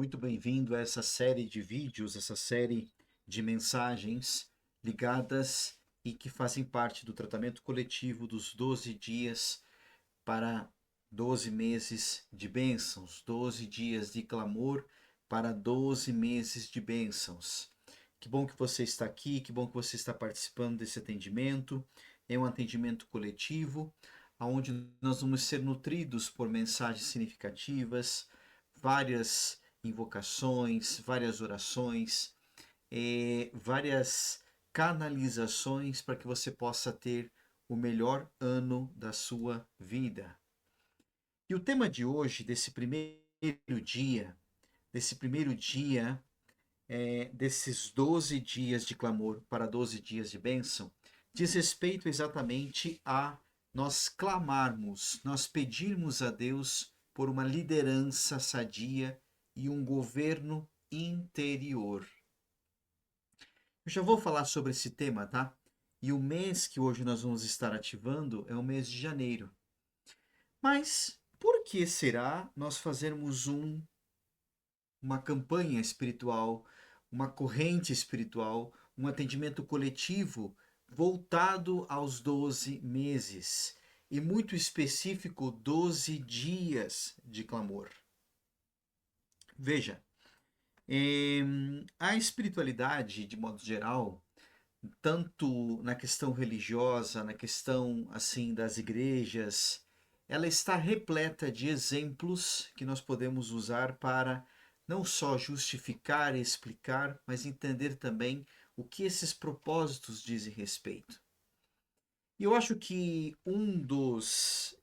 muito bem-vindo a essa série de vídeos, essa série de mensagens ligadas e que fazem parte do tratamento coletivo dos 12 dias para 12 meses de bênçãos, 12 dias de clamor para 12 meses de bênçãos. Que bom que você está aqui, que bom que você está participando desse atendimento. É um atendimento coletivo, onde nós vamos ser nutridos por mensagens significativas, várias invocações, várias orações, várias canalizações para que você possa ter o melhor ano da sua vida. E o tema de hoje, dia, desse primeiro dia, desses 12 dias de clamor para 12 dias de bênção, diz respeito exatamente a nós clamarmos, nós pedirmos a Deus por uma liderança sadia e um governo interior. Eu já vou falar sobre esse tema, tá? E o mês que hoje nós vamos estar ativando é o mês de janeiro. Mas por que será nós fazermos uma campanha espiritual, uma corrente espiritual, um atendimento coletivo voltado aos 12 meses e muito específico 12 dias de clamor? Veja, a espiritualidade, de modo geral, tanto na questão religiosa, na questão assim das igrejas, ela está repleta de exemplos que nós podemos usar para não só justificar e explicar, mas entender também o que esses propósitos dizem respeito. E eu acho que um dos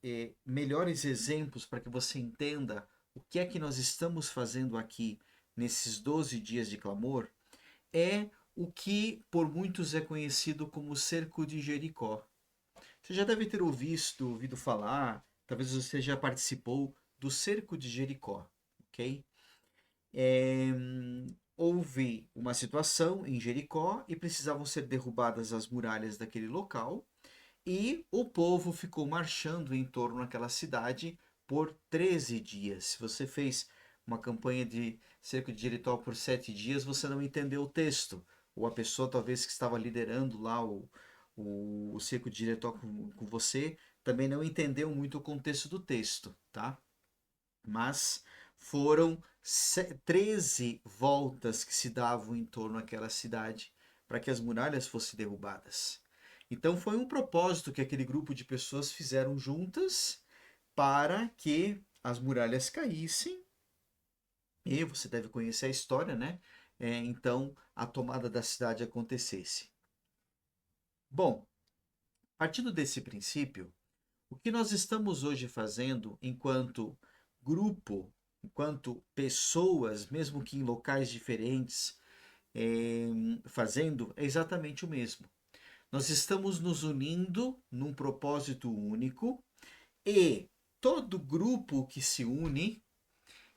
melhores exemplos para que você entenda o que é que nós estamos fazendo aqui nesses 12 dias de clamor é o que por muitos é conhecido como cerco de Jericó. Você já deve ter ouvido falar, talvez você já participou do cerco de Jericó, ok? É, houve uma situação em Jericó e precisavam ser derrubadas as muralhas daquele local e o povo ficou marchando em torno daquela cidade por 13 dias. Se você fez uma campanha de cerco de Jericó por 7 dias, você não entendeu o texto. Ou a pessoa talvez que estava liderando lá o cerco de Jericó com você também não entendeu muito o contexto do texto, tá? Mas foram 13 voltas que se davam em torno daquela cidade para que as muralhas fossem derrubadas. Então foi um propósito que aquele grupo de pessoas fizeram juntas para que as muralhas caíssem. E você deve conhecer a história, né? Então a tomada da cidade acontecesse. Bom, partindo desse princípio, o que nós estamos hoje fazendo enquanto grupo, enquanto pessoas, mesmo que em locais diferentes, eh, fazendo é exatamente o mesmo. Nós estamos nos unindo num propósito único e todo grupo que se une,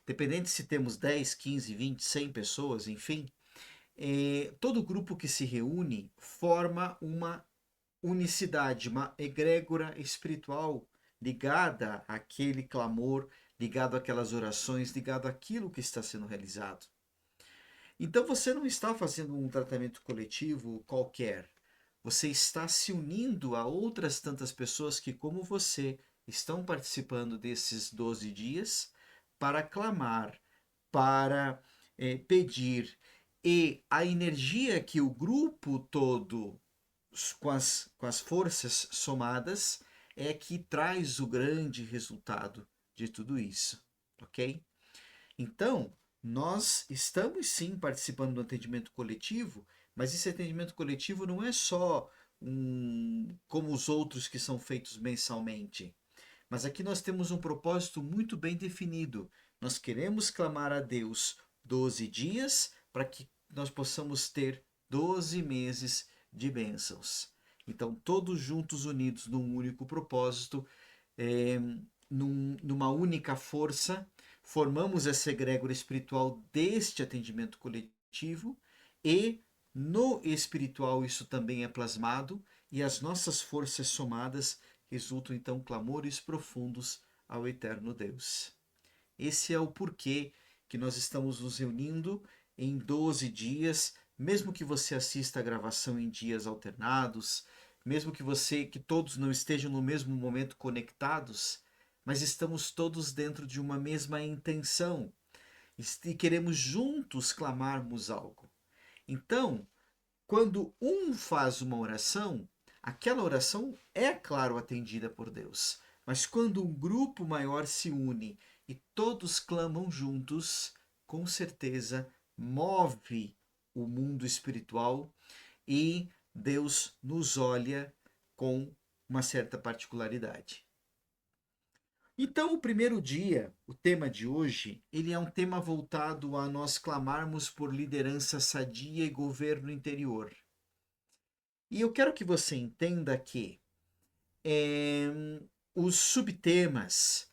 independente se temos 10, 15, 20, 100 pessoas, enfim, todo grupo que se reúne forma uma unicidade, uma egrégora espiritual ligada àquele clamor, ligado àquelas orações, ligado àquilo que está sendo realizado. Então você não está fazendo um tratamento coletivo qualquer. Você está se unindo a outras tantas pessoas que, como você, estão participando desses 12 dias para clamar, para pedir. E a energia que o grupo todo, com as forças somadas, é que traz o grande resultado de tudo isso, ok? Então, nós estamos sim participando do atendimento coletivo, mas esse atendimento coletivo não é só como os outros que são feitos mensalmente. Mas aqui nós temos um propósito muito bem definido. Nós queremos clamar a Deus 12 dias para que nós possamos ter 12 meses de bênçãos. Então, todos juntos, unidos num único propósito, é, numa única força, formamos essa egrégora espiritual deste atendimento coletivo e no espiritual isso também é plasmado e as nossas forças somadas resultam então clamores profundos ao eterno Deus. Esse é o porquê que nós estamos nos reunindo em 12 dias, mesmo que você assista a gravação em dias alternados, mesmo que todos não estejam no mesmo momento conectados, mas estamos todos dentro de uma mesma intenção e queremos juntos clamarmos algo. Então, quando um faz uma oração, aquela oração é, claro, atendida por Deus. Mas quando um grupo maior se une e todos clamam juntos, com certeza move o mundo espiritual e Deus nos olha com uma certa particularidade. Então, o primeiro dia, o tema de hoje, ele é um tema voltado a nós clamarmos por liderança sadia e governo interior. E eu quero que você entenda que os subtemas,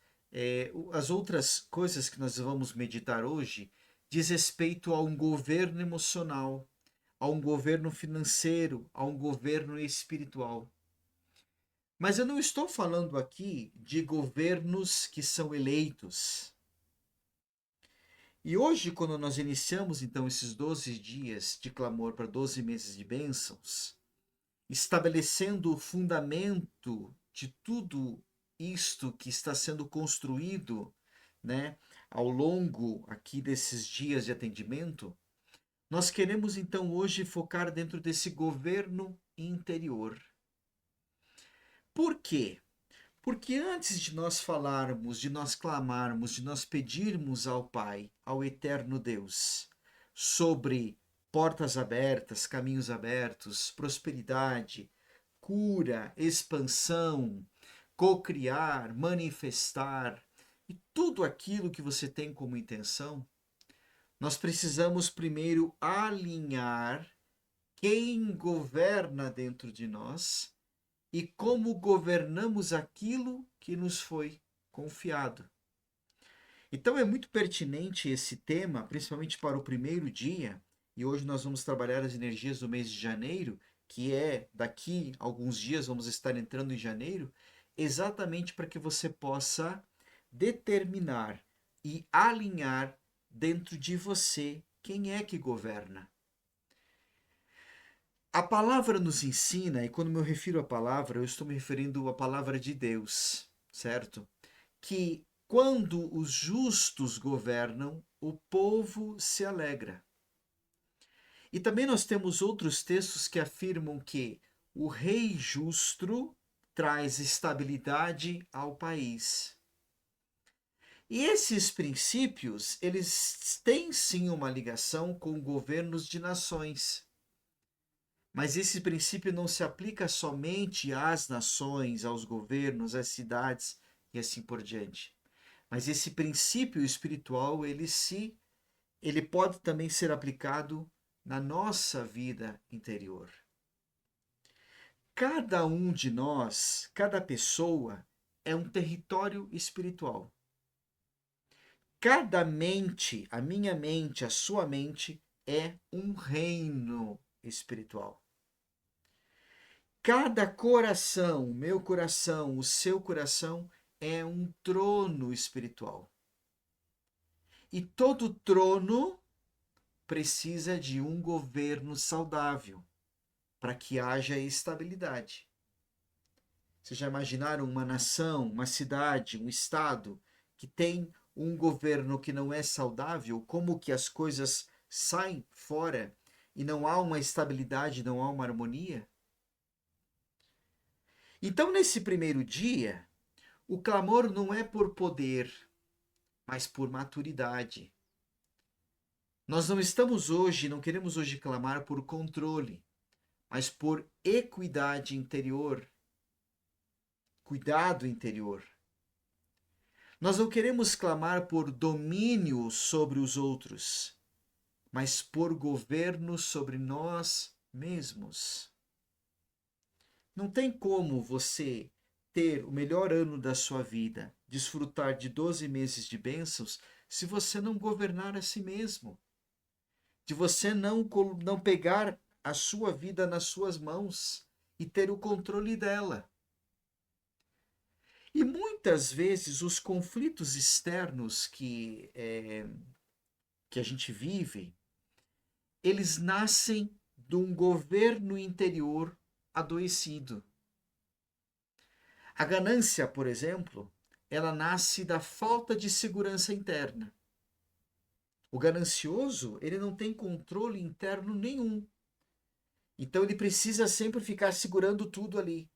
as outras coisas que nós vamos meditar hoje, diz respeito a um governo emocional, a um governo financeiro, a um governo espiritual. Mas eu não estou falando aqui de governos que são eleitos. E hoje, quando nós iniciamos então esses 12 dias de clamor para 12 meses de bênçãos, estabelecendo o fundamento de tudo isto que está sendo construído, né, ao longo aqui desses dias de atendimento, nós queremos então hoje focar dentro desse governo interior. Por quê? Porque antes de nós falarmos, de nós clamarmos, de nós pedirmos ao Pai, ao eterno Deus, sobre portas abertas, caminhos abertos, prosperidade, cura, expansão, cocriar, manifestar e tudo aquilo que você tem como intenção, nós precisamos primeiro alinhar quem governa dentro de nós e como governamos aquilo que nos foi confiado. Então é muito pertinente esse tema, principalmente para o primeiro dia, e hoje nós vamos trabalhar as energias do mês de janeiro, que é daqui a alguns dias, vamos estar entrando em janeiro, exatamente para que você possa determinar e alinhar dentro de você quem é que governa. A palavra nos ensina, e quando me refiro à palavra, eu estou me referindo à palavra de Deus, certo? Que quando os justos governam, o povo se alegra. E também nós temos outros textos que afirmam que o rei justo traz estabilidade ao país. E esses princípios, eles têm sim uma ligação com governos de nações. Mas esse princípio não se aplica somente às nações, aos governos, às cidades e assim por diante. Mas esse princípio espiritual, ele pode também ser aplicado na nossa vida interior. Cada um de nós, cada pessoa é um território espiritual. Cada mente, a minha mente, a sua mente, é um reino espiritual. Cada coração, o meu coração, o seu coração, é um trono espiritual. E todo trono precisa de um governo saudável para que haja estabilidade. Vocês já imaginaram uma nação, uma cidade, um estado que tem um governo que não é saudável? Como que as coisas saem fora e não há uma estabilidade, não há uma harmonia? Então, nesse primeiro dia, o clamor não é por poder, mas por maturidade. Nós não estamos hoje, não queremos hoje clamar por controle, mas por equidade interior, cuidado interior. Nós não queremos clamar por domínio sobre os outros, mas por governo sobre nós mesmos. Não tem como você ter o melhor ano da sua vida, desfrutar de 12 meses de bênçãos, se você não governar a si mesmo. De você não pegar a sua vida nas suas mãos e ter o controle dela. E muitas vezes os conflitos externos que a gente vive, eles nascem de um governo interior adoecido. A ganância, por exemplo, ela nasce da falta de segurança interna. O ganancioso, ele não tem controle interno nenhum. Então ele precisa sempre ficar segurando tudo ali.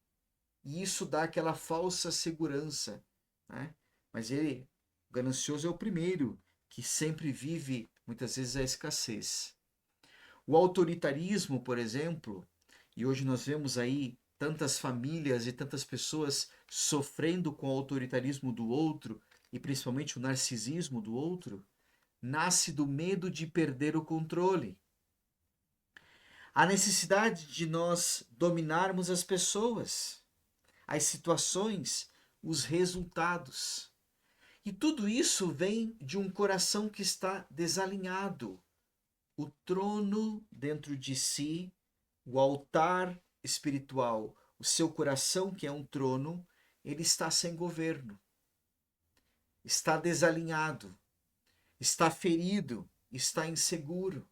E isso dá aquela falsa segurança, né? Mas ele, o ganancioso é o primeiro que sempre vive, muitas vezes, a escassez. O autoritarismo, por exemplo, e hoje nós vemos aí tantas famílias e tantas pessoas sofrendo com o autoritarismo do outro, e principalmente o narcisismo do outro, nasce do medo de perder o controle. A necessidade de nós dominarmos as pessoas, as situações, os resultados. E tudo isso vem de um coração que está desalinhado. O trono dentro de si, o altar espiritual, o seu coração, que é um trono, ele está sem governo, está desalinhado, está ferido, está inseguro.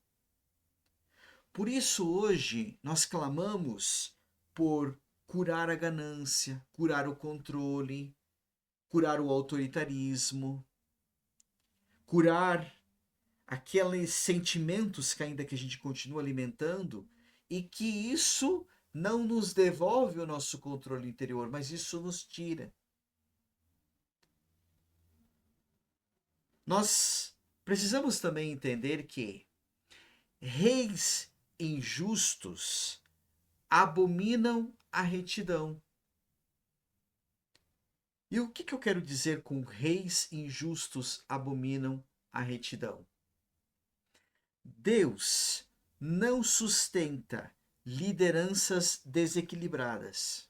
Por isso, hoje, nós clamamos por curar a ganância, curar o controle, curar o autoritarismo, curar aqueles sentimentos que ainda que a gente continua alimentando e que isso não nos devolve o nosso controle interior, mas isso nos tira. Nós precisamos também entender que reis injustos abominam a retidão. E o que eu quero dizer com reis injustos abominam a retidão? Deus não sustenta lideranças desequilibradas,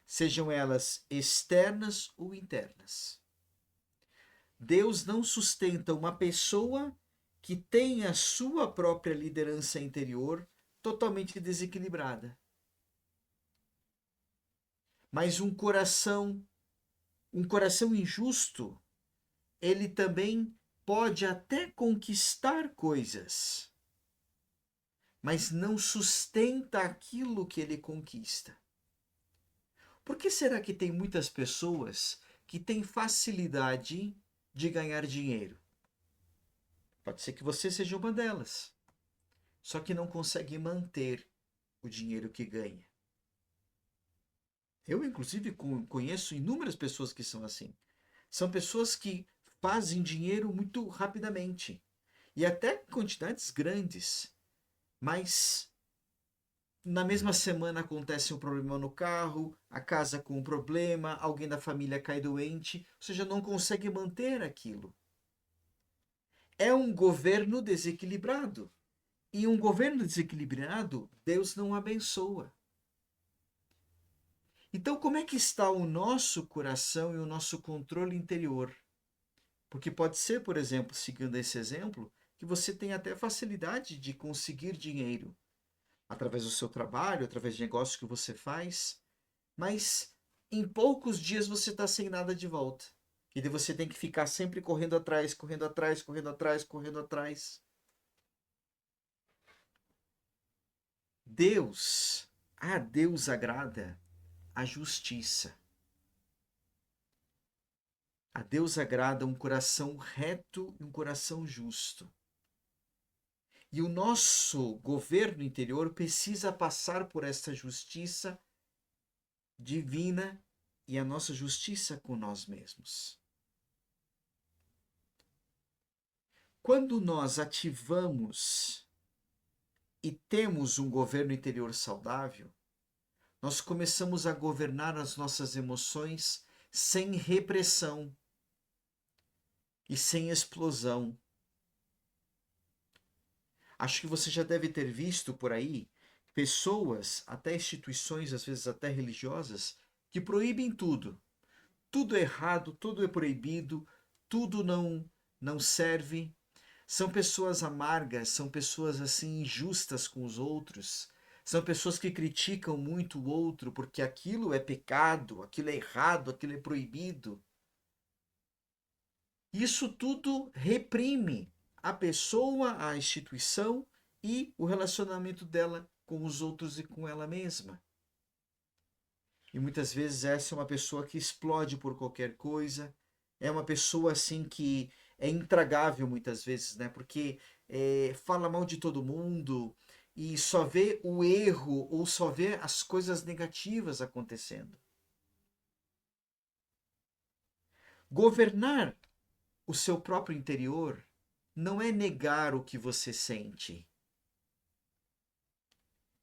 sejam elas externas ou internas. Deus não sustenta uma pessoa que tem a sua própria liderança interior totalmente desequilibrada. Mas um coração injusto, ele também pode até conquistar coisas, mas não sustenta aquilo que ele conquista. Por que será que tem muitas pessoas que têm facilidade de ganhar dinheiro? Pode ser que você seja uma delas, só que não consegue manter o dinheiro que ganha. Eu, inclusive, conheço inúmeras pessoas que são assim. São pessoas que fazem dinheiro muito rapidamente e até quantidades grandes, mas na mesma semana acontece um problema no carro, a casa com um problema, alguém da família cai doente, ou seja, não consegue manter aquilo. É um governo desequilibrado. E um governo desequilibrado, Deus não abençoa. Então, como é que está o nosso coração e o nosso controle interior? Porque pode ser, por exemplo, seguindo esse exemplo, que você tem até facilidade de conseguir dinheiro através do seu trabalho, através de negócios que você faz, mas em poucos dias você está sem nada de volta. E daí você tem que ficar sempre correndo atrás, correndo atrás, correndo atrás, correndo atrás. A Deus agrada a justiça. A Deus agrada um coração reto e um coração justo. E o nosso governo interior precisa passar por esta justiça divina e a nossa justiça com nós mesmos. Quando nós ativamos e temos um governo interior saudável, nós começamos a governar as nossas emoções sem repressão e sem explosão. Acho que você já deve ter visto por aí pessoas, até instituições, às vezes até religiosas, que proíbem tudo. Tudo é errado, tudo é proibido, tudo não serve. São pessoas amargas, são pessoas assim injustas com os outros. São pessoas que criticam muito o outro porque aquilo é pecado, aquilo é errado, aquilo é proibido. Isso tudo reprime a pessoa, a instituição e o relacionamento dela com os outros e com ela mesma. E muitas vezes essa é uma pessoa que explode por qualquer coisa, é uma pessoa assim que é intragável muitas vezes, né? Porque fala mal de todo mundo e só vê o erro ou só vê as coisas negativas acontecendo. Governar o seu próprio interior não é negar o que você sente,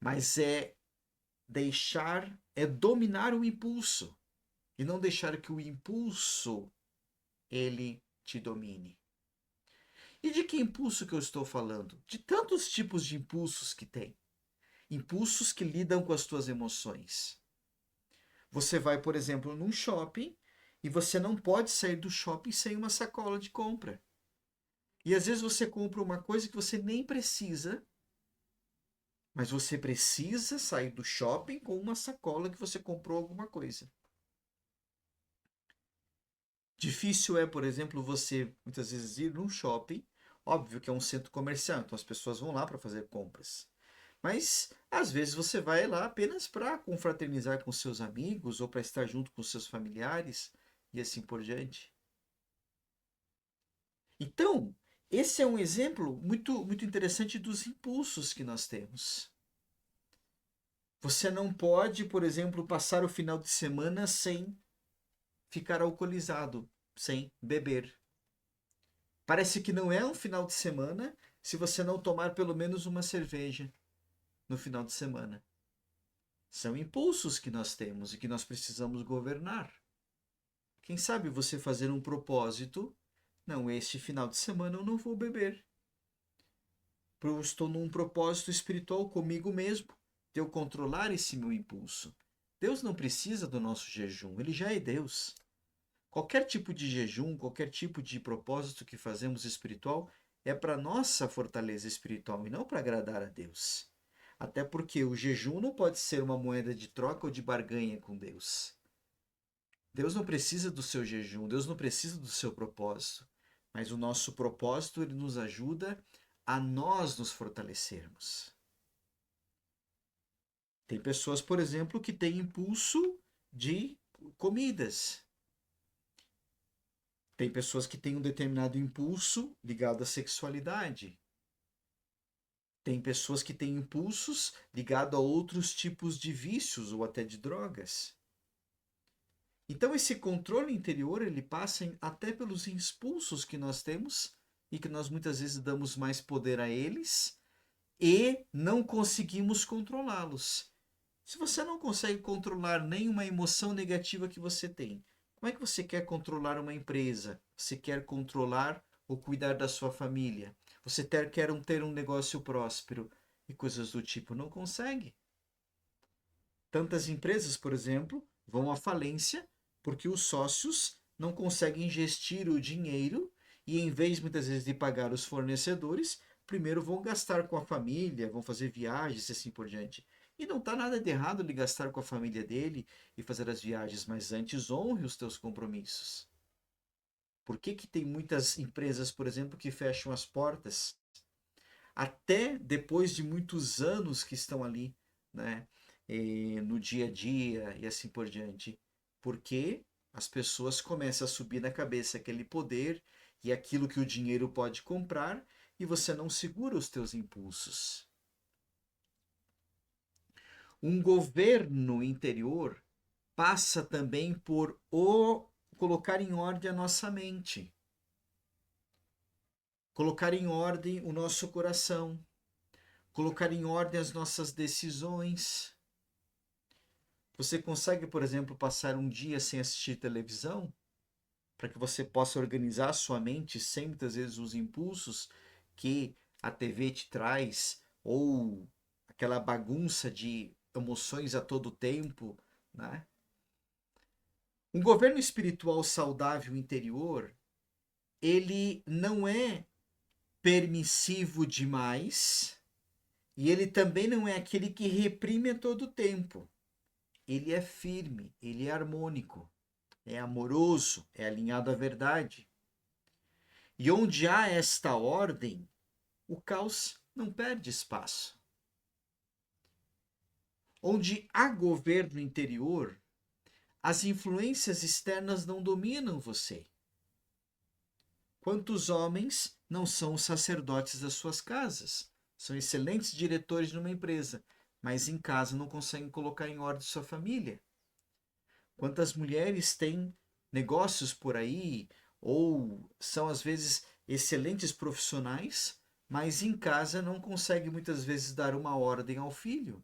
mas é dominar o impulso e não deixar que o impulso ele te domine. E de que impulso que eu estou falando? De tantos tipos de impulsos que tem. Impulsos que lidam com as tuas emoções. Você vai, por exemplo, num shopping e você não pode sair do shopping sem uma sacola de compra. E às vezes você compra uma coisa que você nem precisa, mas você precisa sair do shopping com uma sacola que você comprou alguma coisa. Difícil é, por exemplo, você muitas vezes ir num shopping, óbvio que é um centro comercial, então as pessoas vão lá para fazer compras. Mas às vezes você vai lá apenas para confraternizar com seus amigos ou para estar junto com seus familiares e assim por diante. Então, esse é um exemplo muito interessante dos impulsos que nós temos. Você não pode, por exemplo, passar o final de semana sem ficar alcoolizado, sem beber. Parece que não é um final de semana se você não tomar pelo menos uma cerveja no final de semana. São impulsos que nós temos e que nós precisamos governar. Quem sabe você fazer um propósito? Não, este final de semana eu não vou beber. Eu estou num propósito espiritual comigo mesmo, de eu controlar esse meu impulso. Deus não precisa do nosso jejum, ele já é Deus. Qualquer tipo de jejum, qualquer tipo de propósito que fazemos espiritual é para nossa fortaleza espiritual e não para agradar a Deus. Até porque o jejum não pode ser uma moeda de troca ou de barganha com Deus. Deus não precisa do seu jejum, Deus não precisa do seu propósito. Mas o nosso propósito ele nos ajuda a nós nos fortalecermos. Tem pessoas, por exemplo, que têm impulso de comidas. Tem pessoas que têm um determinado impulso ligado à sexualidade. Tem pessoas que têm impulsos ligados a outros tipos de vícios ou até de drogas. Então esse controle interior ele passa até pelos impulsos que nós temos e que nós muitas vezes damos mais poder a eles e não conseguimos controlá-los. Se você não consegue controlar nenhuma emoção negativa que você tem, como é que você quer controlar uma empresa? Você quer controlar ou cuidar da sua família? Você quer ter um negócio próspero e coisas do tipo? Não consegue. Tantas empresas, por exemplo, vão à falência porque os sócios não conseguem gestir o dinheiro e, em vez muitas vezes de pagar os fornecedores, primeiro vão gastar com a família, vão fazer viagens e assim por diante. E não está nada de errado de gastar com a família dele e fazer as viagens, mas antes honre os teus compromissos. Por que que tem muitas empresas, por exemplo, que fecham as portas até depois de muitos anos que estão ali, né? No dia a dia e assim por diante? Porque as pessoas começam a subir na cabeça aquele poder e aquilo que o dinheiro pode comprar e você não segura os teus impulsos. Um governo interior passa também por colocar em ordem a nossa mente, colocar em ordem o nosso coração, colocar em ordem as nossas decisões. Você consegue, por exemplo, passar um dia sem assistir televisão? Para que você possa organizar a sua mente sem muitas vezes os impulsos que a TV te traz ou aquela bagunça de emoções a todo tempo, né? Um governo espiritual saudável interior, ele não é permissivo demais e ele também não é aquele que reprime a todo tempo. Ele é firme, ele é harmônico, é amoroso, é alinhado à verdade. E onde há esta ordem, o caos não perde espaço. Onde há governo interior, as influências externas não dominam você. Quantos homens não são os sacerdotes das suas casas? São excelentes diretores numa empresa, mas em casa não conseguem colocar em ordem sua família. Quantas mulheres têm negócios por aí, ou são às vezes excelentes profissionais, mas em casa não conseguem muitas vezes dar uma ordem ao filho.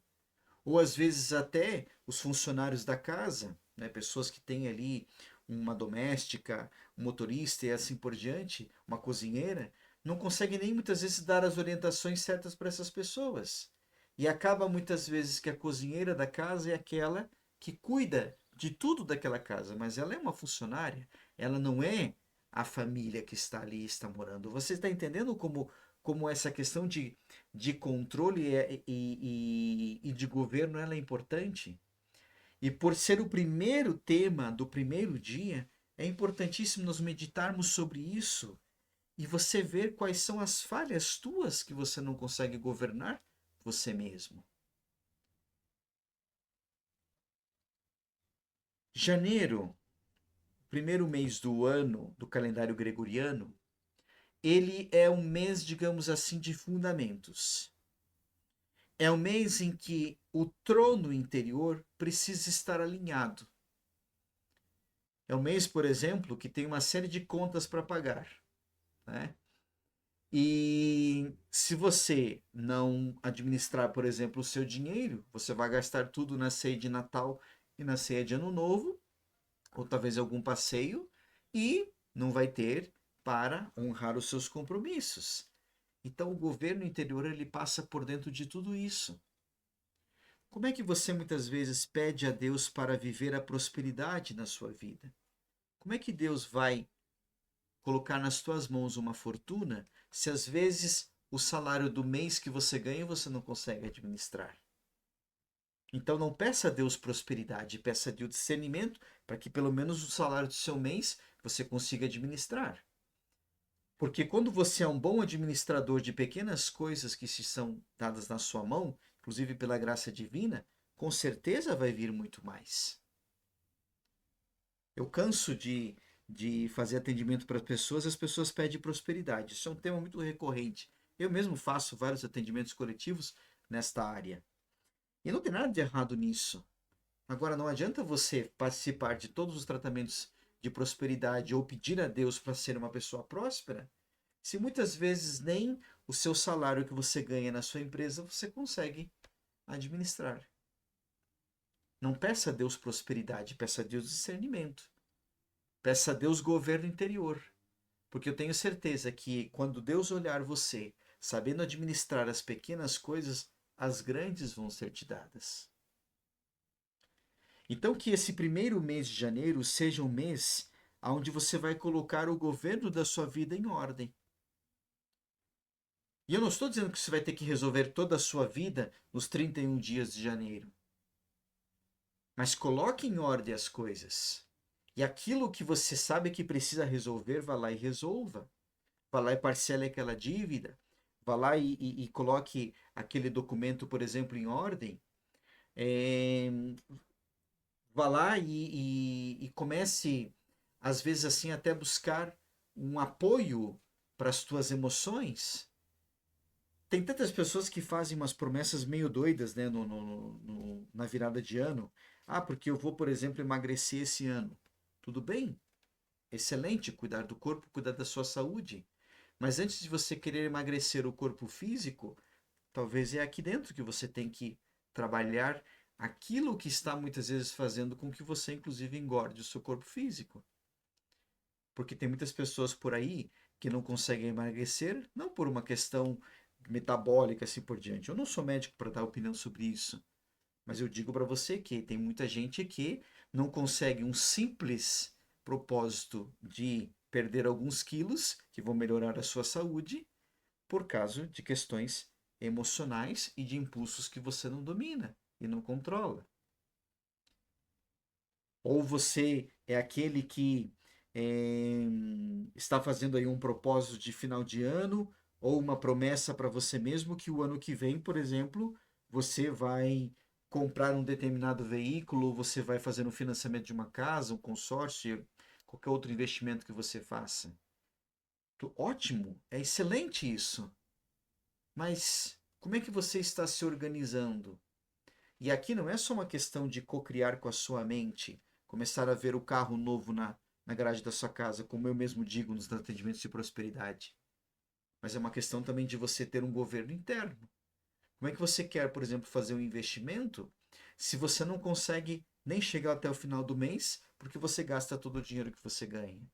Ou às vezes até os funcionários da casa, né, pessoas que têm ali uma doméstica, um motorista e assim por diante, uma cozinheira, não conseguem nem muitas vezes dar as orientações certas para essas pessoas. E acaba muitas vezes que a cozinheira da casa é aquela que cuida de tudo daquela casa, mas ela é uma funcionária, ela não é a família que está ali, está morando. Você está entendendo como essa questão de controle e de governo ela é importante? E por ser o primeiro tema do primeiro dia, é importantíssimo nós meditarmos sobre isso e você ver quais são as falhas tuas que você não consegue governar você mesmo. Janeiro, primeiro mês do ano do calendário gregoriano, ele é um mês, digamos assim, de fundamentos. É um mês em que o trono interior precisa estar alinhado. É um mês, por exemplo, que tem uma série de contas para pagar, né? E se você não administrar, por exemplo, o seu dinheiro, você vai gastar tudo na ceia de Natal e na ceia de Ano Novo, ou talvez algum passeio, e não vai ter para honrar os seus compromissos. Então, o governo interior ele passa por dentro de tudo isso. Como é que você muitas vezes pede a Deus para viver a prosperidade na sua vida? Como é que Deus vai colocar nas tuas mãos uma fortuna se às vezes o salário do mês que você ganha você não consegue administrar? Então não peça a Deus prosperidade, peça a Deus discernimento para que pelo menos o salário do seu mês você consiga administrar. Porque quando você é um bom administrador de pequenas coisas que se são dadas na sua mão, inclusive pela graça divina, com certeza vai vir muito mais. Eu canso de fazer atendimento para as pessoas pedem prosperidade. Isso é um tema muito recorrente. Eu mesmo faço vários atendimentos coletivos nesta área. E não tem nada de errado nisso. Agora, não adianta você participar de todos os tratamentos de prosperidade ou pedir a Deus para ser uma pessoa próspera, se muitas vezes nem o seu salário que você ganha na sua empresa você consegue administrar. Não peça a Deus prosperidade, peça a Deus discernimento. Peça a Deus governo interior. Porque eu tenho certeza que quando Deus olhar você, sabendo administrar as pequenas coisas, as grandes vão ser te dadas. Então que esse primeiro mês de janeiro seja um mês onde você vai colocar o governo da sua vida em ordem. E eu não estou dizendo que você vai ter que resolver toda a sua vida nos 31 dias de janeiro. Mas coloque em ordem as coisas. E aquilo que você sabe que precisa resolver, vá lá e resolva. Vá lá e parcele aquela dívida. Vá lá e coloque aquele documento, por exemplo, em ordem. É, vá lá e comece, às vezes assim, até buscar um apoio para as tuas emoções. Tem tantas pessoas que fazem umas promessas meio doidas, né, na virada de ano. Ah, porque eu vou, por exemplo, emagrecer esse ano. Tudo bem, excelente, cuidar do corpo, cuidar da sua saúde. Mas antes de você querer emagrecer o corpo físico, talvez é aqui dentro que você tem que trabalhar aquilo que está muitas vezes fazendo com que você, inclusive, engorde o seu corpo físico. Porque tem muitas pessoas por aí que não conseguem emagrecer, não por uma questão metabólica assim por diante. Eu não sou médico para dar opinião sobre isso, mas eu digo para você que tem muita gente que não consegue um simples propósito de perder alguns quilos que vão melhorar a sua saúde por causa de questões emocionais e de impulsos que você não domina e não controla. Ou você é aquele que está fazendo aí um propósito de final de ano ou uma promessa para você mesmo que o ano que vem, por exemplo, você vai comprar um determinado veículo, você vai fazer um financiamento de uma casa, um consórcio, qualquer outro investimento que você faça. Ótimo, é excelente isso. Mas como é que você está se organizando? E aqui não é só uma questão de cocriar com a sua mente, começar a ver o carro novo na garagem da sua casa, como eu mesmo digo nos atendimentos de prosperidade. Mas é uma questão também de você ter um governo interno. Como é que você quer, por exemplo, fazer um investimento se você não consegue nem chegar até o final do mês porque você gasta todo o dinheiro que você ganha?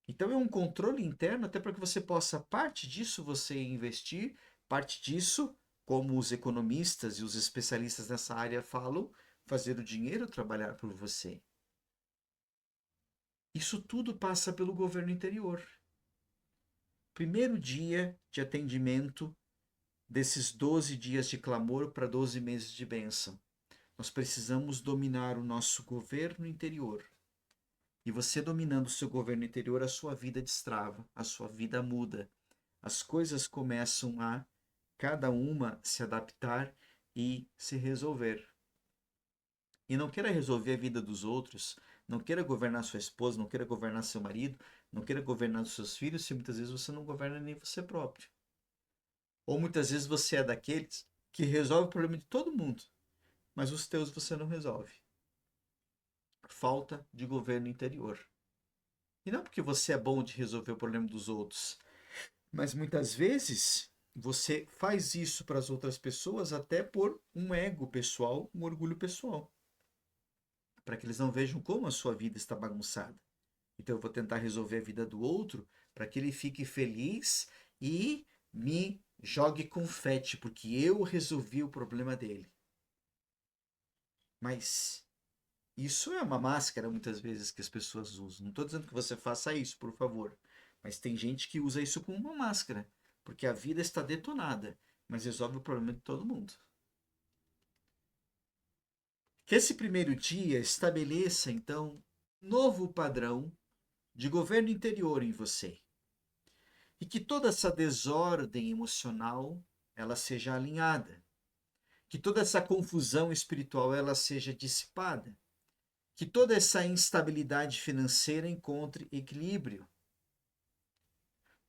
Então é um controle interno até para que você possa, parte disso você investir, parte disso, como os economistas e os especialistas nessa área falam, fazer o dinheiro trabalhar por você. Isso tudo passa pelo governo interior. Primeiro dia de atendimento desses 12 dias de clamor para 12 meses de bênção. Nós precisamos dominar o nosso governo interior. E você dominando o seu governo interior, a sua vida destrava, a sua vida muda. As coisas começam a, cada uma, se adaptar e se resolver. E não queira resolver a vida dos outros, não queira governar sua esposa, não queira governar seu marido, não queira governar os seus filhos, se muitas vezes você não governa nem você próprio. Ou muitas vezes você é daqueles que resolve o problema de todo mundo, mas os teus você não resolve. Falta de governo interior. E não porque você é bom de resolver o problema dos outros, mas muitas vezes você faz isso para as outras pessoas até por um ego pessoal, um orgulho pessoal, para que eles não vejam como a sua vida está bagunçada. Então eu vou tentar resolver a vida do outro para que ele fique feliz e me jogue confete, porque eu resolvi o problema dele. Mas isso é uma máscara muitas vezes que as pessoas usam. Não estou dizendo que você faça isso, por favor. Mas tem gente que usa isso como uma máscara, porque a vida está detonada, mas resolve o problema de todo mundo. Que esse primeiro dia estabeleça, então, um novo padrão de governo interior em você. E que toda essa desordem emocional ela seja alinhada. Que toda essa confusão espiritual ela seja dissipada. Que toda essa instabilidade financeira encontre equilíbrio.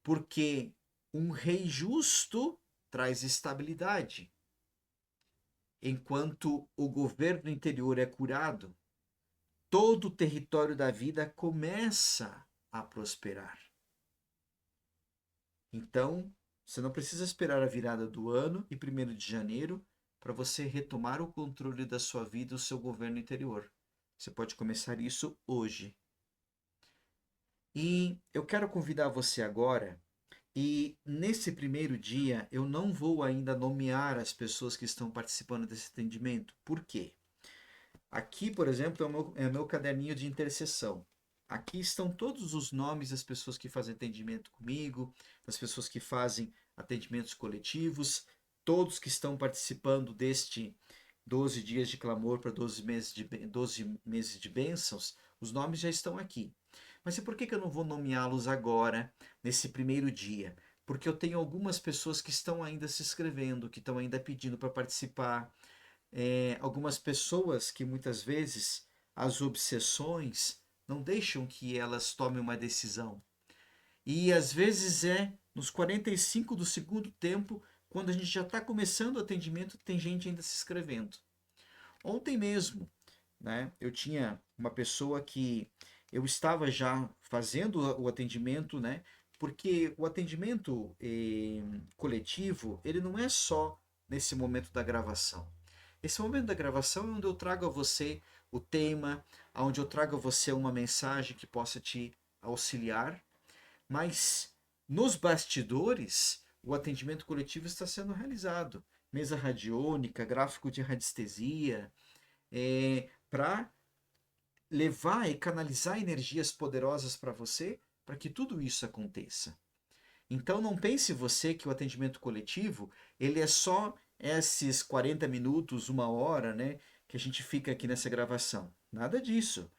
Porque um rei justo traz estabilidade. Enquanto o governo interior é curado, todo o território da vida começa a prosperar. Então, você não precisa esperar a virada do ano e 1º de janeiro para você retomar o controle da sua vida e o seu governo interior. Você pode começar isso hoje. E eu quero convidar você agora, e nesse primeiro dia eu não vou ainda nomear as pessoas que estão participando desse atendimento. Por quê? Aqui, por exemplo, é o meu caderninho de intercessão. Aqui estão todos os nomes das pessoas que fazem atendimento comigo, das pessoas que fazem atendimentos coletivos, todos que estão participando deste 12 dias de clamor para 12 meses de bênçãos, os nomes já estão aqui. Mas e por que eu não vou nomeá-los agora, nesse primeiro dia? Porque eu tenho algumas pessoas que estão ainda se inscrevendo, que estão ainda pedindo para participar, algumas pessoas que muitas vezes as obsessões não deixam que elas tomem uma decisão. E às vezes é nos 45 do segundo tempo, quando a gente já está começando o atendimento, tem gente ainda se inscrevendo. Ontem mesmo, né, eu tinha uma pessoa que eu estava já fazendo o atendimento, né, porque o atendimento coletivo, ele não é só nesse momento da gravação. Esse momento da gravação é onde eu trago a você o tema, onde eu trago a você uma mensagem que possa te auxiliar, mas nos bastidores o atendimento coletivo está sendo realizado. Mesa radiônica, gráfico de radiestesia, para levar e canalizar energias poderosas para você, para que tudo isso aconteça. Então não pense você que o atendimento coletivo, ele é só esses 40 minutos, 1 hora, né, que a gente fica aqui nessa gravação. Nada disso.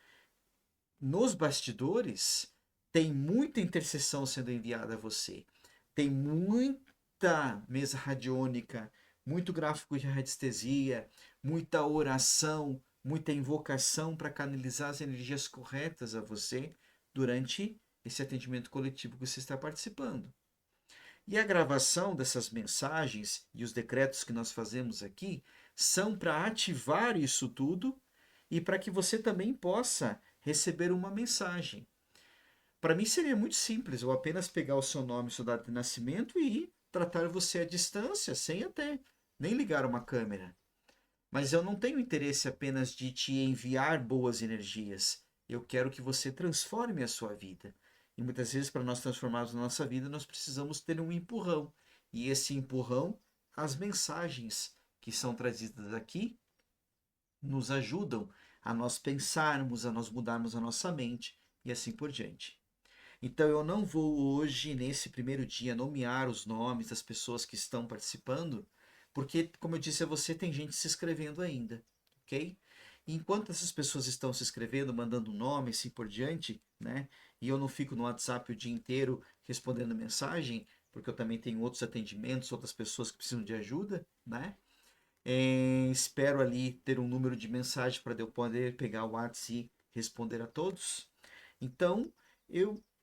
nos bastidores tem muita intercessão sendo enviada a você. Tem muita mesa radiônica, muito gráfico de radiestesia, muita oração, muita invocação para canalizar as energias corretas a você durante esse atendimento coletivo que você está participando. E a gravação dessas mensagens e os decretos que nós fazemos aqui são para ativar isso tudo e para que você também possa receber uma mensagem. Para mim seria muito simples eu apenas pegar o seu nome e sua data de nascimento e tratar você à distância, sem até nem ligar uma câmera. Mas eu não tenho interesse apenas de te enviar boas energias. Eu quero que você transforme a sua vida. E muitas vezes, para nós transformarmos a nossa vida, nós precisamos ter um empurrão. E esse empurrão, as mensagens que são trazidas aqui, nos ajudam a nós pensarmos, a nós mudarmos a nossa mente e assim por diante. Então eu não vou hoje, nesse primeiro dia, nomear os nomes das pessoas que estão participando, porque, como eu disse a você, tem gente se inscrevendo ainda, ok? E enquanto essas pessoas estão se inscrevendo, mandando nome, assim por diante, né? E eu não fico no WhatsApp o dia inteiro respondendo mensagem, porque eu também tenho outros atendimentos, outras pessoas que precisam de ajuda, né? Espero ali ter um número de mensagens para eu poder pegar o WhatsApp e responder a todos. Então,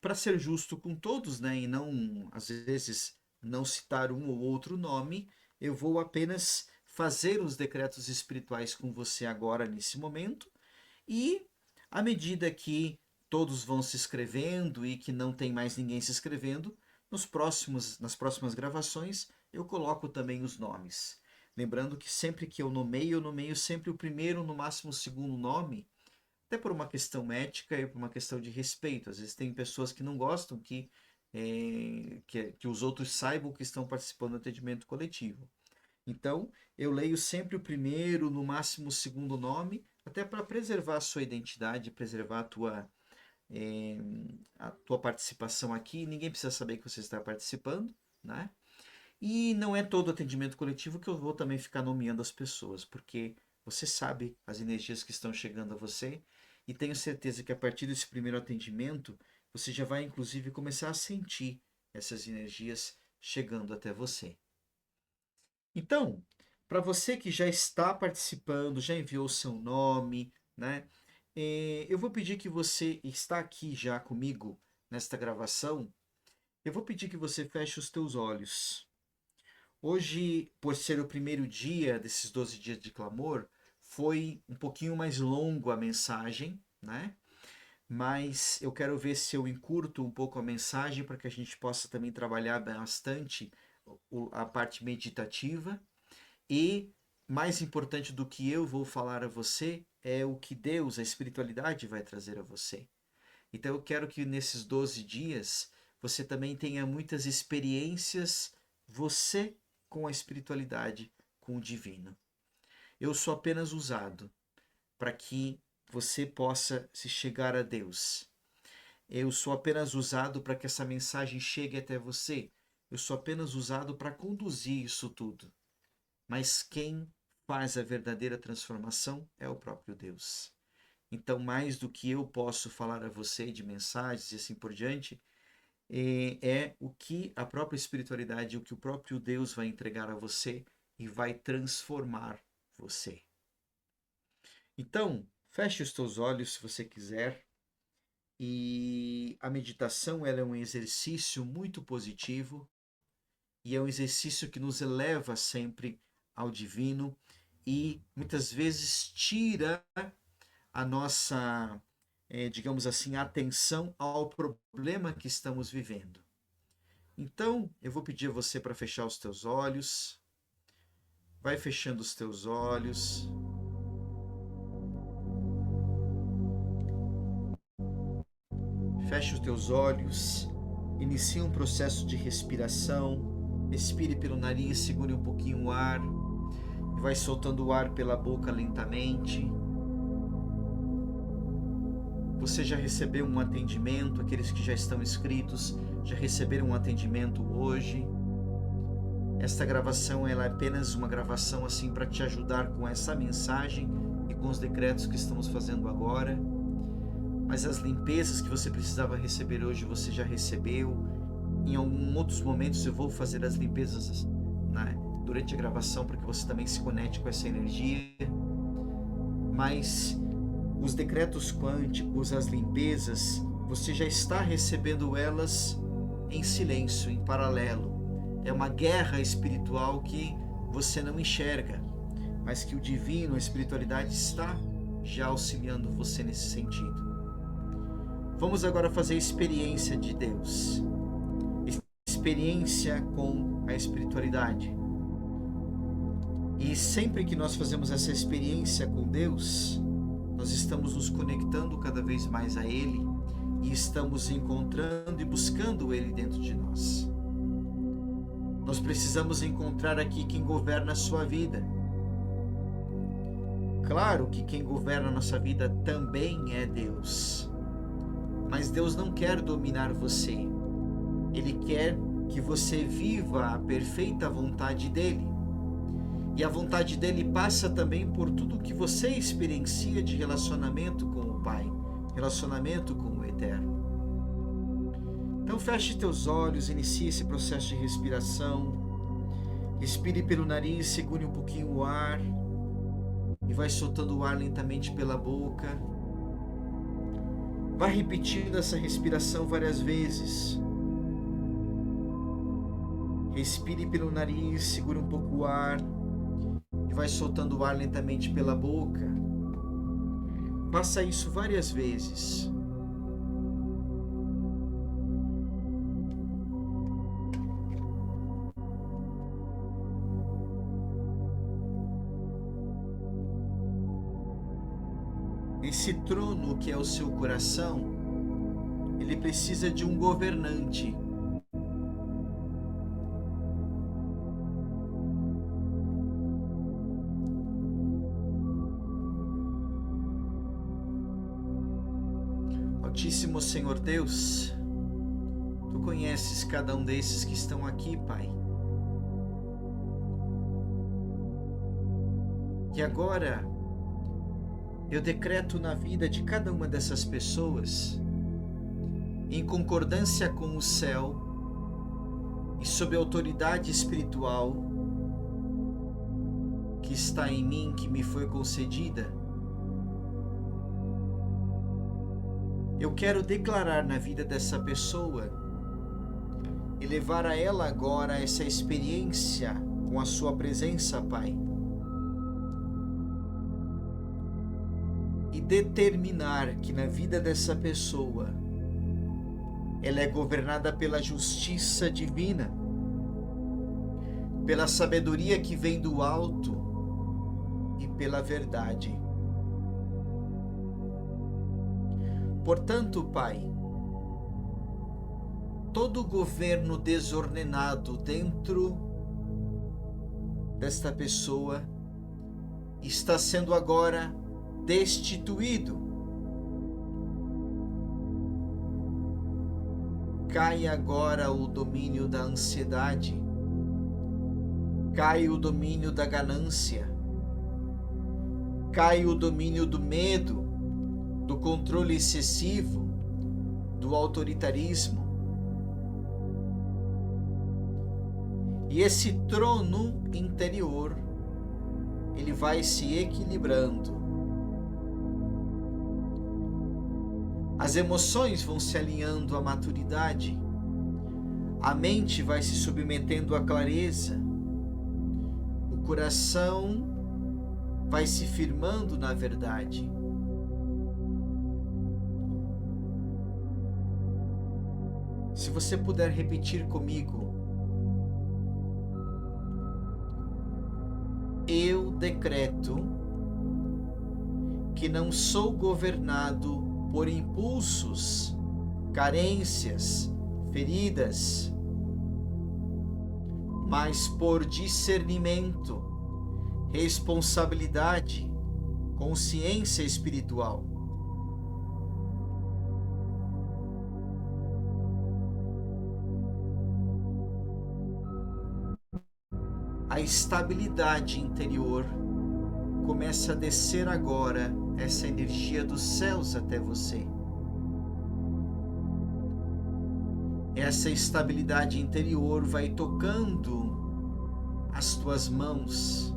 para ser justo com todos, né, e não, às vezes, não citar um ou outro nome, eu vou apenas fazer os decretos espirituais com você agora, nesse momento, e à medida que todos vão se inscrevendo e que não tem mais ninguém se inscrevendo, nas próximas gravações, eu coloco também os nomes. Lembrando que sempre que eu nomeio sempre o primeiro, no máximo o segundo nome, até por uma questão ética e por uma questão de respeito. Às vezes tem pessoas que não gostam que os outros saibam que estão participando do atendimento coletivo. Então, eu leio sempre o primeiro, no máximo o segundo nome, até para preservar a sua identidade, preservar a tua participação aqui. Ninguém precisa saber que você está participando, né? E não é todo atendimento coletivo que eu vou também ficar nomeando as pessoas, porque você sabe as energias que estão chegando a você e tenho certeza que a partir desse primeiro atendimento você já vai inclusive começar a sentir essas energias chegando até você. Então, para você que já está participando, já enviou o seu nome, né? Eu vou pedir que você está aqui já comigo nesta gravação. Eu vou pedir que você feche os teus olhos. Hoje, por ser o primeiro dia desses 12 dias de clamor, foi um pouquinho mais longo a mensagem, né? Mas eu quero ver se eu encurto um pouco a mensagem para que a gente possa também trabalhar bastante a parte meditativa. E, mais importante do que eu vou falar a você, é o que Deus, a espiritualidade, vai trazer a você. Então eu quero que nesses 12 dias você também tenha muitas experiências, você com a espiritualidade, com o divino. Eu sou apenas usado para que você possa se chegar a Deus. Eu sou apenas usado para que essa mensagem chegue até você. Eu sou apenas usado para conduzir isso tudo. Mas quem faz a verdadeira transformação é o próprio Deus. Então, mais do que eu posso falar a você de mensagens e assim por diante, é o que a própria espiritualidade, o que o próprio Deus vai entregar a você e vai transformar você. Então, feche os teus olhos se você quiser. E a meditação ela é um exercício muito positivo e é um exercício que nos eleva sempre ao divino e muitas vezes tira a nossa, digamos assim, atenção ao problema que estamos vivendo. Então, eu vou pedir a você para fechar os teus olhos. Vai fechando os teus olhos. Feche os teus olhos. Inicie um processo de respiração. Respire pelo nariz, segure um pouquinho o ar. E vai soltando o ar pela boca lentamente. Você já recebeu um atendimento, aqueles que já estão inscritos já receberam um atendimento hoje. Esta gravação ela é apenas uma gravação assim para te ajudar com essa mensagem e com os decretos que estamos fazendo agora. mas as limpezas que você precisava receber hoje, você já recebeu. Em alguns outros momentos eu vou fazer as limpezas, né, durante a gravação, para que você também se conecte com essa energia. Mas os decretos quânticos, as limpezas, você já está recebendo elas em silêncio, em paralelo. É uma guerra espiritual que você não enxerga, mas que o divino, a espiritualidade está já auxiliando você nesse sentido. Vamos agora fazer a experiência de Deus, experiência com a espiritualidade. E sempre que nós fazemos essa experiência com Deus, nós estamos nos conectando cada vez mais a Ele e estamos encontrando e buscando Ele dentro de nós. Nós precisamos encontrar aqui quem governa a sua vida. Claro que quem governa a nossa vida também é Deus. Mas Deus não quer dominar você. Ele quer que você viva a perfeita vontade dEle. E a vontade dEle passa também por tudo que você experiencia de relacionamento com o Pai, relacionamento com o Eterno. Então feche teus olhos, inicie esse processo de respiração. Respire pelo nariz, segure um pouquinho o ar e vai soltando o ar lentamente pela boca. Vai repetindo essa respiração várias vezes. Respire pelo nariz, segure um pouco o ar e vai soltando o ar lentamente pela boca. Faça isso várias vezes. Esse trono que é o seu coração, ele precisa de um governante. Altíssimo Senhor Deus, Tu conheces cada um desses que estão aqui, Pai. E agora, eu decreto na vida de cada uma dessas pessoas, em concordância com o céu e sob a autoridade espiritual que está em mim, que me foi concedida, eu quero declarar na vida dessa pessoa e levar a ela agora essa experiência com a sua presença, Pai. E determinar que na vida dessa pessoa ela é governada pela justiça divina, pela sabedoria que vem do alto e pela verdade. Portanto, Pai, todo governo desordenado dentro desta pessoa está sendo agora destituído. Cai agora o domínio da ansiedade, cai o domínio da ganância, cai o domínio do medo, do controle excessivo, do autoritarismo. E esse trono interior, ele vai se equilibrando. As emoções vão se alinhando à maturidade, a mente vai se submetendo à clareza, o coração vai se firmando na verdade. Se você puder repetir comigo: eu decreto que não sou governado por impulsos, carências, feridas, mas por discernimento, responsabilidade, consciência espiritual. A estabilidade interior começa a descer agora essa energia dos céus até você. essa estabilidade interior vai tocando as tuas mãos.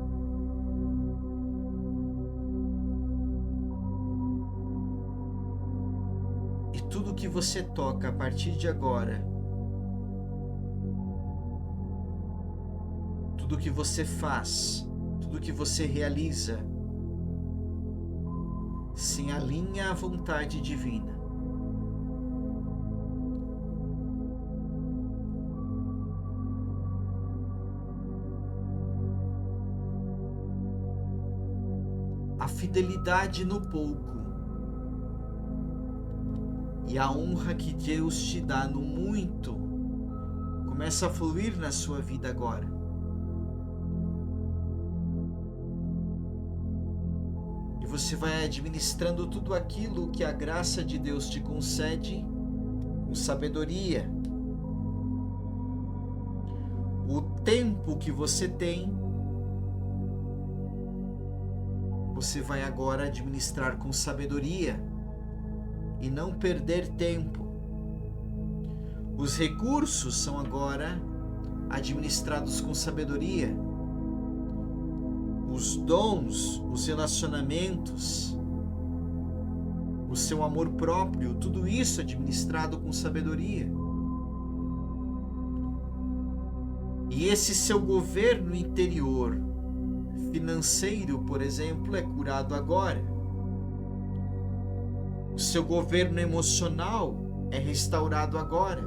E tudo que você toca a partir de agora, tudo que você faz, tudo que você realiza, se alinha à vontade divina. A fidelidade no pouco e a honra que Deus te dá no muito começa a fluir na sua vida agora. E você vai administrando tudo aquilo que a graça de Deus te concede com sabedoria. O tempo que você tem, você vai agora administrar com sabedoria e não perder tempo. Os recursos são agora administrados com sabedoria. Os dons, os relacionamentos, o seu amor próprio, tudo isso administrado com sabedoria. E esse seu governo interior, financeiro, por exemplo, é curado agora. O seu governo emocional é restaurado agora.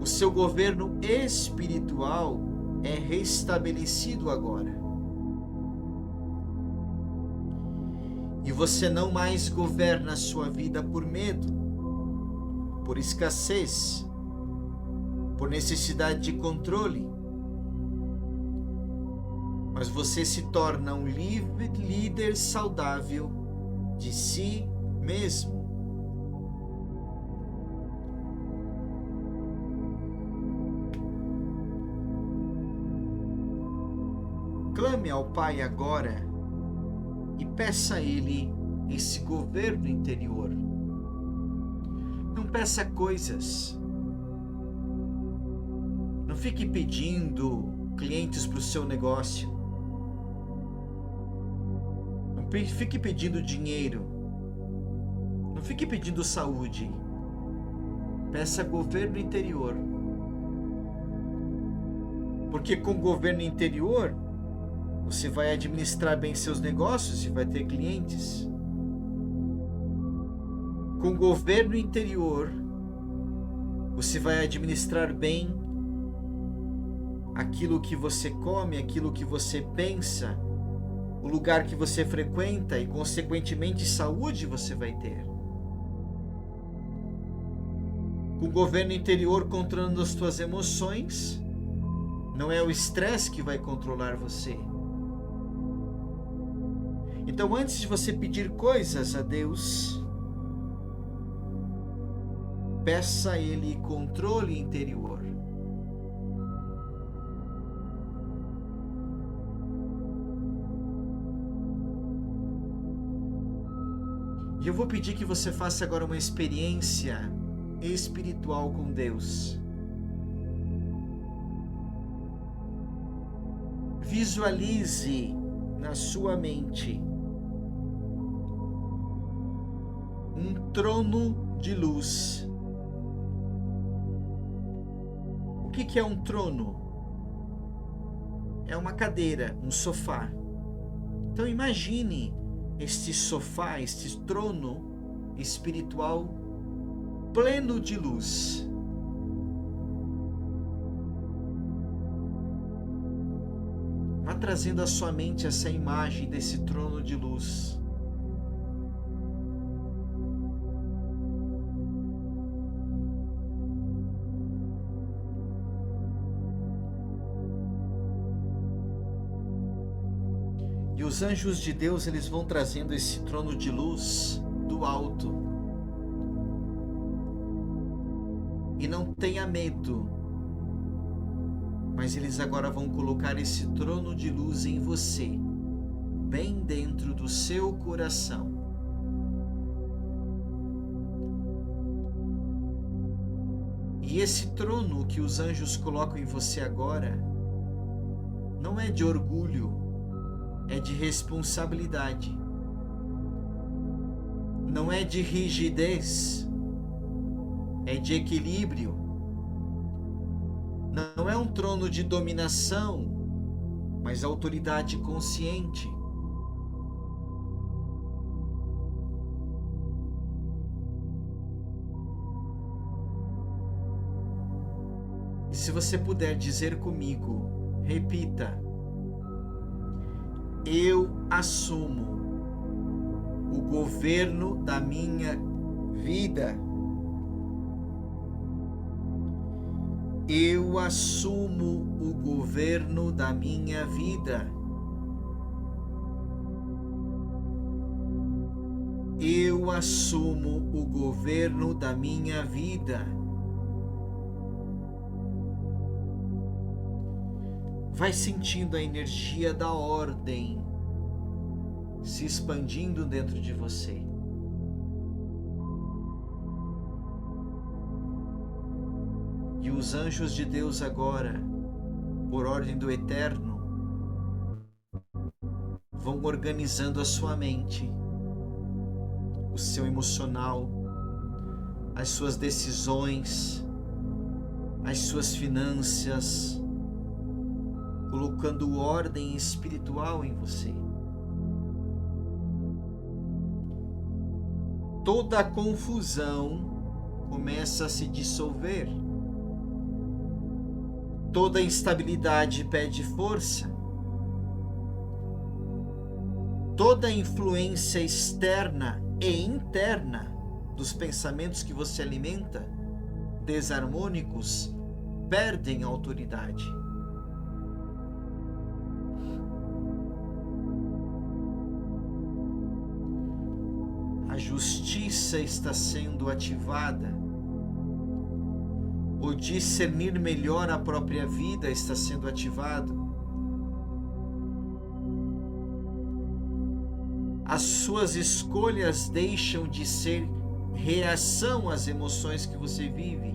O seu governo espiritual é restabelecido agora. E você não mais governa a sua vida por medo, por escassez, por necessidade de controle. Mas você se torna um livre líder saudável de si mesmo. Clame ao Pai agora e peça a Ele esse governo interior. Não peça coisas. Não fique pedindo clientes para o seu negócio. Não fique pedindo dinheiro. Não fique pedindo saúde. Peça governo interior. Porque com governo interior, você vai administrar bem seus negócios e vai ter clientes. Com governo interior, você vai administrar bem aquilo que você come, aquilo que você pensa, o lugar que você frequenta e, consequentemente, saúde você vai ter. Com governo interior controlando as suas emoções, não é o estresse que vai controlar você. Então, antes de você pedir coisas a Deus, peça a Ele controle interior. E eu vou pedir que você faça agora uma experiência espiritual com Deus. Visualize na sua mente um trono de luz. O que é um trono? É uma cadeira, um sofá. Então imagine este sofá, este trono espiritual pleno de luz. Vá trazendo à sua mente essa imagem desse trono de luz. E os anjos de Deus, eles vão trazendo esse trono de luz do alto. E não tenha medo, mas eles agora vão colocar esse trono de luz em você, bem dentro do seu coração. E esse trono que os anjos colocam em você agora não é de orgulho, é de responsabilidade. Não é de rigidez, é de equilíbrio. Não é um trono de dominação, mas autoridade consciente. E se você puder dizer comigo, repita: eu assumo o governo da minha vida. Eu assumo o governo da minha vida. Eu assumo o governo da minha vida. Vai sentindo a energia da ordem se expandindo dentro de você. E os anjos de Deus agora, por ordem do Eterno, vão organizando a sua mente, o seu emocional, as suas decisões, as suas finanças, colocando ordem espiritual em você. Toda a confusão começa a se dissolver. Toda instabilidade pede força. Toda influência externa e interna dos pensamentos que você alimenta, desarmônicos, perdem autoridade. A justiça está sendo ativada. O discernir melhor a própria vida está sendo ativado. As suas escolhas deixam de ser reação às emoções que você vive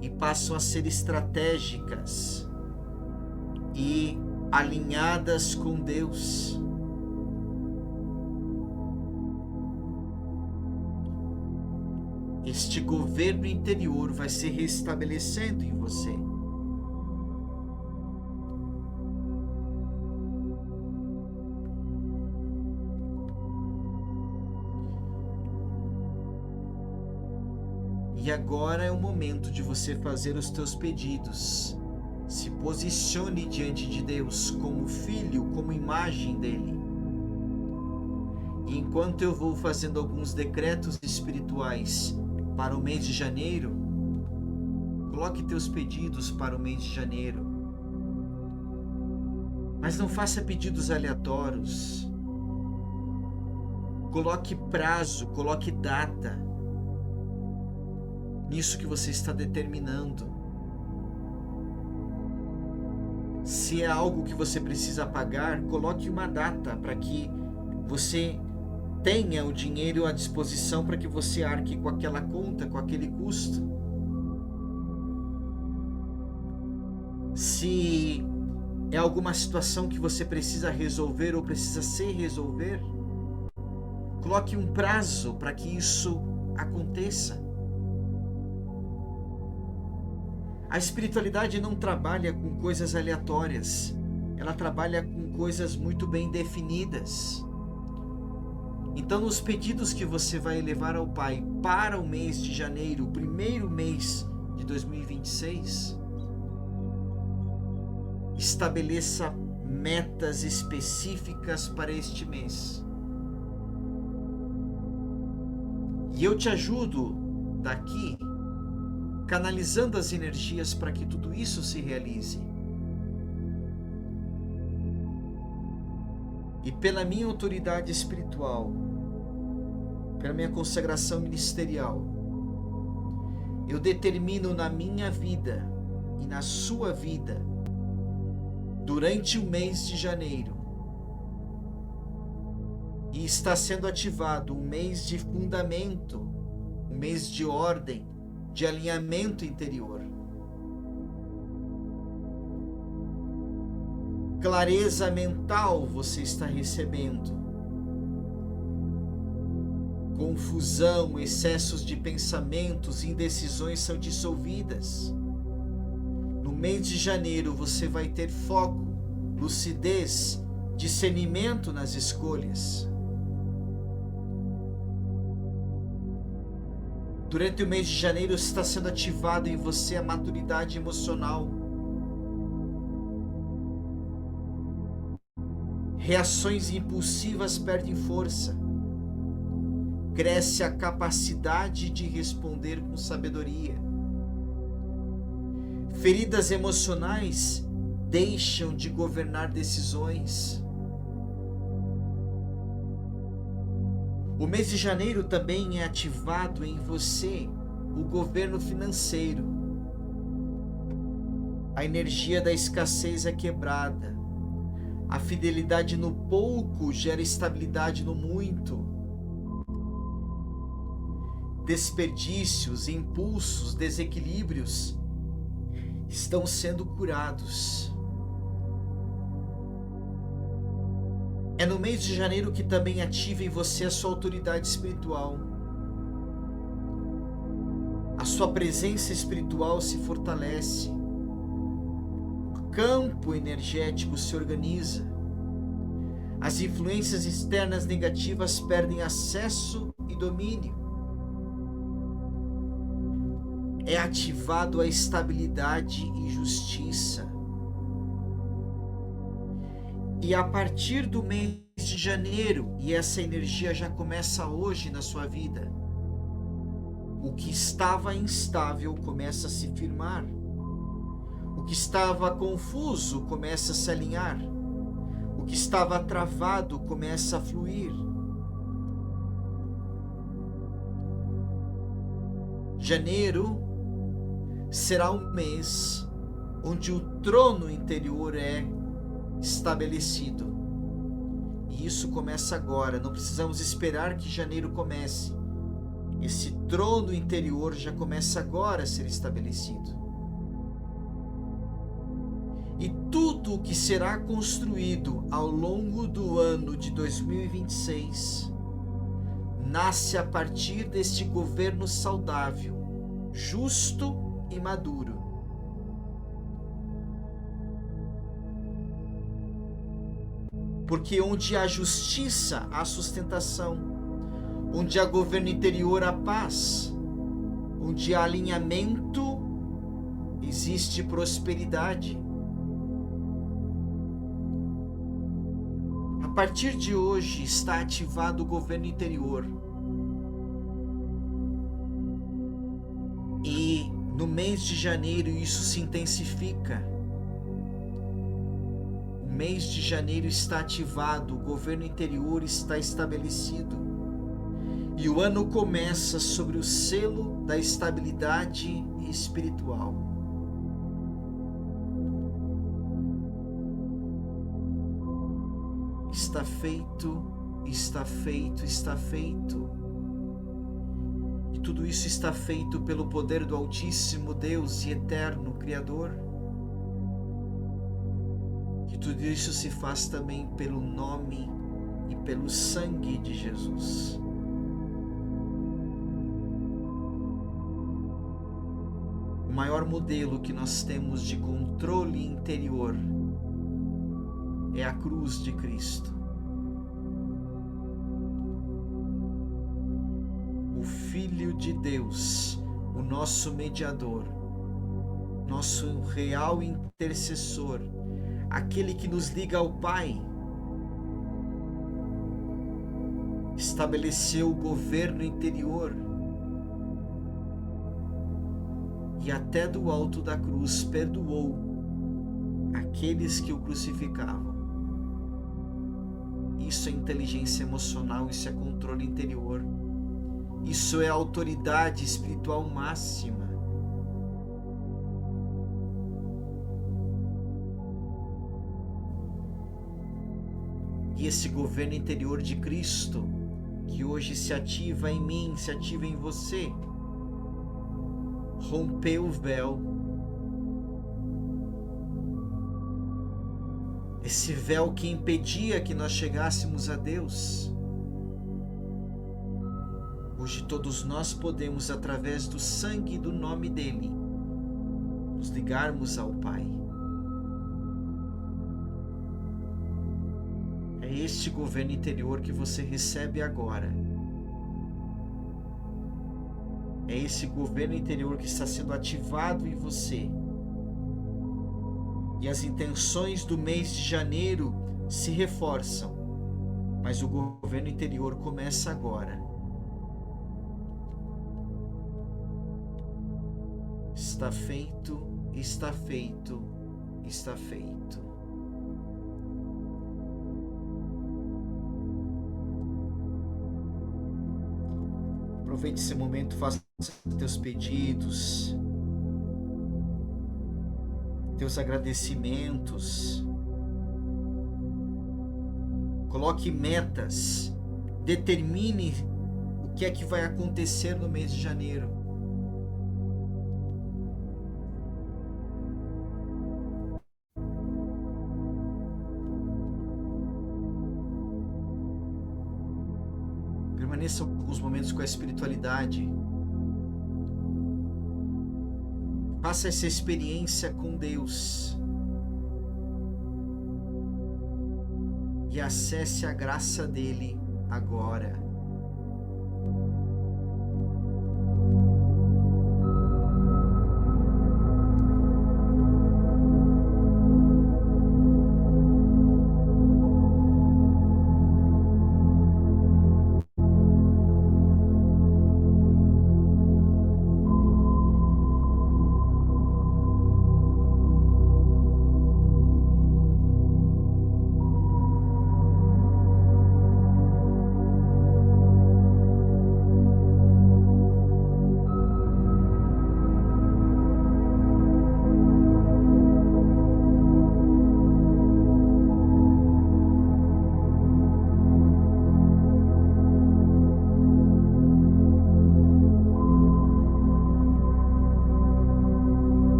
e passam a ser estratégicas e alinhadas com Deus. Este governo interior vai se restabelecendo em você. E agora é o momento de você fazer os teus pedidos. Se posicione diante de Deus como filho, como imagem dele. E enquanto eu vou fazendo alguns decretos espirituais para o mês de janeiro, coloque teus pedidos para o mês de janeiro. Mas não faça pedidos aleatórios. Coloque prazo, coloque data nisso que você está determinando. Se é algo que você precisa pagar, coloque uma data para que você tenha o dinheiro à disposição para que você arque com aquela conta, com aquele custo. Se é alguma situação que você precisa resolver ou precisa se resolver, coloque um prazo para que isso aconteça. A espiritualidade não trabalha com coisas aleatórias, ela trabalha com coisas muito bem definidas. Então, nos pedidos que você vai elevar ao Pai para o mês de janeiro, o primeiro mês de 2026, estabeleça metas específicas para este mês. E eu te ajudo daqui, canalizando as energias para que tudo isso se realize. E pela minha autoridade espiritual, pela minha consagração ministerial, eu determino na minha vida e na sua vida, durante o mês de janeiro, e está sendo ativado um mês de fundamento, um mês de ordem, de alinhamento interior. Clareza mental você está recebendo. Confusão, excessos de pensamentos, indecisões são dissolvidas. No mês de janeiro você vai ter foco, lucidez, discernimento nas escolhas. Durante o mês de janeiro está sendo ativado em você a maturidade emocional. Reações impulsivas perdem força. Cresce a capacidade de responder com sabedoria. Feridas emocionais deixam de governar decisões. O mês de janeiro também é ativado em você o governo financeiro. A energia da escassez é quebrada. A fidelidade no pouco gera estabilidade no muito. Desperdícios, impulsos, desequilíbrios estão sendo curados. É no mês de janeiro que também ativa em você a sua autoridade espiritual. A sua presença espiritual se fortalece. O campo energético se organiza. As influências externas negativas perdem acesso e domínio. É ativado a estabilidade e justiça. E a partir do mês de janeiro, e essa energia já começa hoje na sua vida, o que estava instável começa a se firmar. O que estava confuso começa a se alinhar. O que estava travado começa a fluir. Janeiro será um mês onde o trono interior é estabelecido. E isso começa agora, não precisamos esperar que janeiro comece. Esse trono interior já começa agora a ser estabelecido. E tudo o que será construído ao longo do ano de 2026 nasce a partir deste governo saudável, justo e maduro. Porque onde há justiça, há sustentação. Onde há governo interior, há paz. Onde há alinhamento, existe prosperidade. A partir de hoje está ativado o governo interior. E no mês de janeiro isso se intensifica. O mês de janeiro está ativado, o governo interior está estabelecido. E o ano começa sobre o selo da estabilidade espiritual. Está feito, está feito, está feito. E tudo isso está feito pelo poder do Altíssimo Deus e Eterno Criador. E tudo isso se faz também pelo nome e pelo sangue de Jesus. O maior modelo que nós temos de controle interior é a cruz de Cristo. O Filho de Deus, o nosso mediador, nosso real intercessor, aquele que nos liga ao Pai, estabeleceu o governo interior e até do alto da cruz perdoou aqueles que o crucificavam. Isso é inteligência emocional, isso é controle interior, isso é autoridade espiritual máxima. E esse governo interior de Cristo, que hoje se ativa em mim, se ativa em você, rompeu o véu, esse véu que impedia que nós chegássemos a Deus. Hoje todos nós podemos, através do sangue e do nome dele, nos ligarmos ao Pai. É este governo interior que você recebe agora. É esse governo interior que está sendo ativado em você. E as intenções do mês de janeiro se reforçam, mas o governo interior começa agora. Está feito, está feito, está feito. Aproveite esse momento, faça teus pedidos, teus agradecimentos. Coloque metas, determine o que é que vai acontecer no mês de janeiro. Permaneça alguns momentos com a espiritualidade. Faça essa experiência com Deus. E acesse a graça dele agora.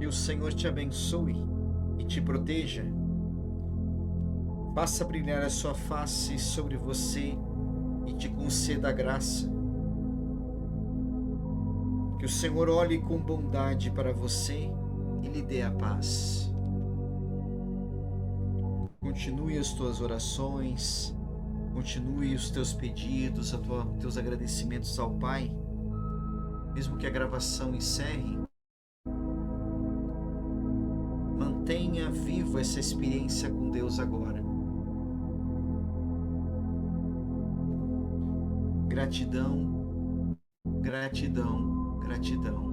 Que o Senhor te abençoe e te proteja. Faça brilhar a sua face sobre você e te conceda a graça. Que o Senhor olhe com bondade para você e lhe dê a paz. Continue as tuas orações, continue os teus pedidos, teus agradecimentos ao Pai. Mesmo que a gravação encerre, mantenha viva essa experiência com Deus agora. Gratidão, gratidão, gratidão.